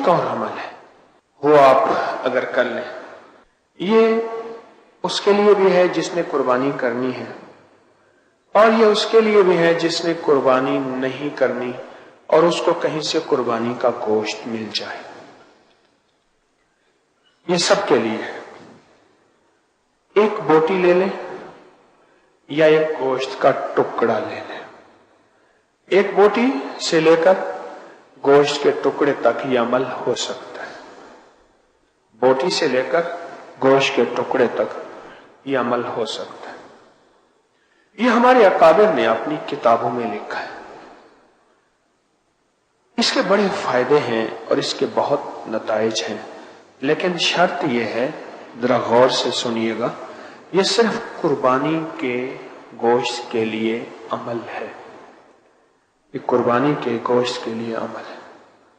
एक और अमल है, वो आप अगर कर लें, ये उसके लिए भी है जिसने कुर्बानी करनी है, और ये उसके लिए भी है जिसने कुर्बानी नहीं करनी और उसको कहीं से कुर्बानी का गोश्त मिल जाए। ये सबके लिए है। एक बोटी ले लें या एक गोश्त का टुकड़ा ले लें। एक बोटी से लेकर गोश्त के टुकड़े तक ये अमल हो सकता है। बोटी से लेकर गोश्त के टुकड़े तक ये अमल हो सकता है। ये हमारे अकाबिर ने अपनी किताबों में लिखा है। इसके बड़े फायदे हैं और इसके बहुत नताइज हैं, लेकिन शर्त यह है, जरा गौर से सुनिएगा, ये सिर्फ कुर्बानी के गोश्त के लिए अमल है। ये कुर्बानी के गोश्त के लिए अमल है।